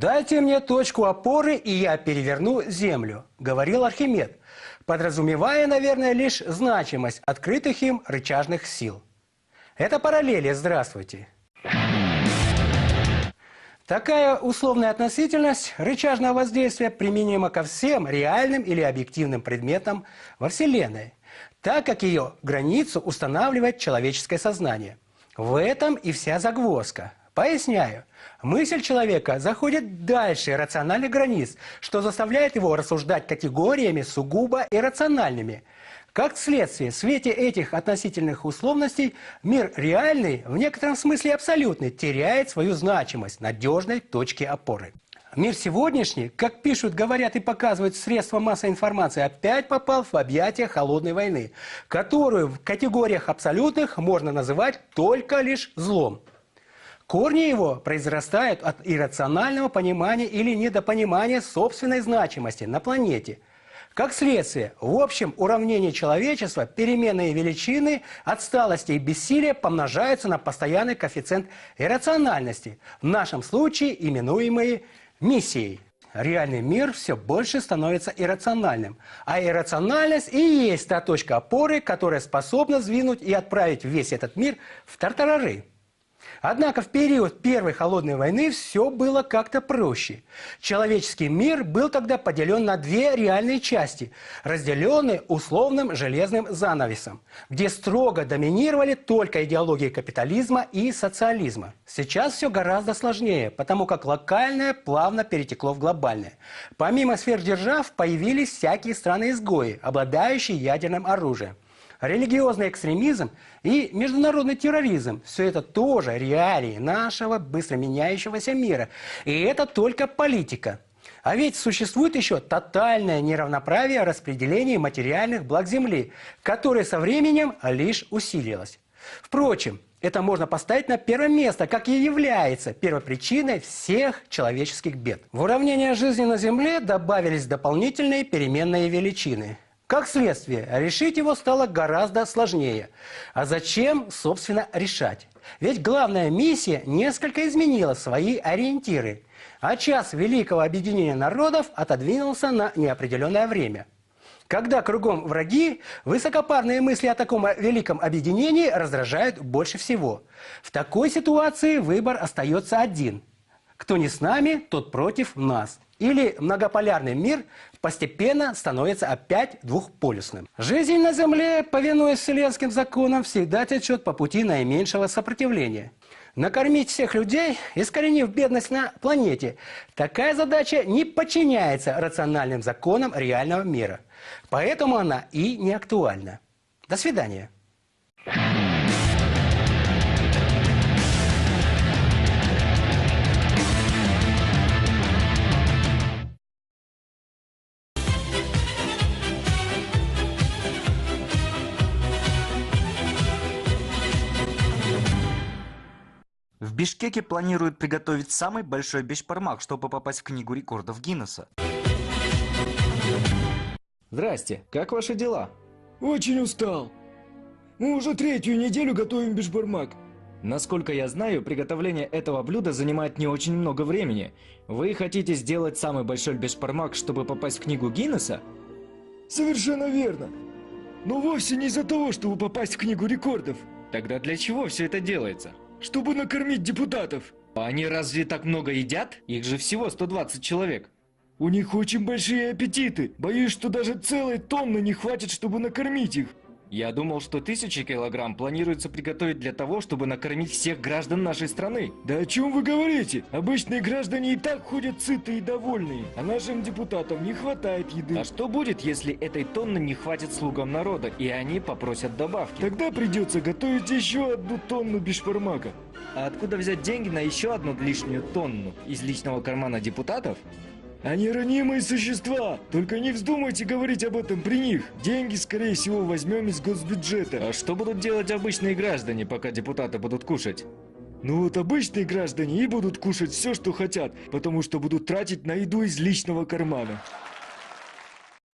«Дайте мне точку опоры, и я переверну землю», – говорил Архимед, подразумевая, наверное, лишь значимость открытых им рычажных сил. Это параллели «здравствуйте». Такая условная относительность рычажного воздействия применима ко всем реальным или объективным предметам во Вселенной, так как ее границу устанавливает человеческое сознание. В этом и вся загвоздка. Поясняю. Мысль человека заходит дальше рациональных границ, что заставляет его рассуждать категориями сугубо иррациональными. Как следствие, в свете этих относительных условностей мир реальный, в некотором смысле абсолютный, теряет свою значимость надежной точки опоры. Мир сегодняшний, как пишут, говорят и показывают средства массовой информации, опять попал в объятия холодной войны, которую в категориях абсолютных можно называть только лишь злом. Корни его произрастают от иррационального понимания или недопонимания собственной значимости на планете. Как следствие, в общем уравнении человечества переменные величины отсталости и бессилия помножаются на постоянный коэффициент иррациональности, в нашем случае именуемые миссией. Реальный мир все больше становится иррациональным, а иррациональность и есть та точка опоры, которая способна сдвинуть и отправить весь этот мир в тартарары. Однако в период Первой холодной войны все было как-то проще. Человеческий мир был тогда поделен на две реальные части, разделенные условным железным занавесом, где строго доминировали только идеологии капитализма и социализма. Сейчас все гораздо сложнее, потому как локальное плавно перетекло в глобальное. Помимо сверхдержав появились всякие страны-изгои, обладающие ядерным оружием. Религиозный экстремизм и международный терроризм – все это тоже реалии нашего быстро меняющегося мира. И это только политика. А ведь существует еще тотальное неравноправие распределения материальных благ Земли, которое со временем лишь усилилось. Впрочем, это можно поставить на первое место, как и является первопричиной всех человеческих бед. В уравнение жизни на Земле добавились дополнительные переменные величины. Как следствие, решить его стало гораздо сложнее. А зачем, собственно, решать? Ведь главная миссия несколько изменила свои ориентиры, а час великого объединения народов отодвинулся на неопределенное время. Когда кругом враги, высокопарные мысли о таком великом объединении раздражают больше всего. В такой ситуации выбор остается один. Кто не с нами, тот против нас. Или многополярный мир постепенно становится опять двухполюсным. Жизнь на Земле, повинуясь вселенским законам, всегда течет по пути наименьшего сопротивления. Накормить всех людей, искоренив бедность на планете, такая задача не подчиняется рациональным законам реального мира. Поэтому она и не актуальна. До свидания. В Бишкеке планируют приготовить самый большой бешбармак, чтобы попасть в книгу рекордов Гиннесса. Здрасте, как ваши дела? Очень устал. Мы уже третью неделю готовим бешбармак. Насколько я знаю, приготовление этого блюда занимает не очень много времени. Вы хотите сделать самый большой бешбармак, чтобы попасть в книгу Гиннесса? Совершенно верно. Но вовсе не из-за того, чтобы попасть в книгу рекордов. Тогда для чего все это делается? Чтобы накормить депутатов. А они разве так много едят? Их же всего 120 человек. У них очень большие аппетиты. Боюсь, что даже целой тонны не хватит, чтобы накормить их. Я думал, что 1000 килограмм планируется приготовить для того, чтобы накормить всех граждан нашей страны. Да о чем вы говорите? Обычные граждане и так ходят сытые и довольные, а нашим депутатам не хватает еды. А что будет, если этой тонны не хватит слугам народа, и они попросят добавки? Тогда придется готовить еще 1 тонну бешбармака. А откуда взять деньги на еще 1 лишнюю тонну? Из личного кармана депутатов? Они ранимые существа, только не вздумайте говорить об этом при них. Деньги, скорее всего, возьмем из госбюджета. А что будут делать обычные граждане, пока депутаты будут кушать? Ну вот обычные граждане и будут кушать все, что хотят, потому что будут тратить на еду из личного кармана.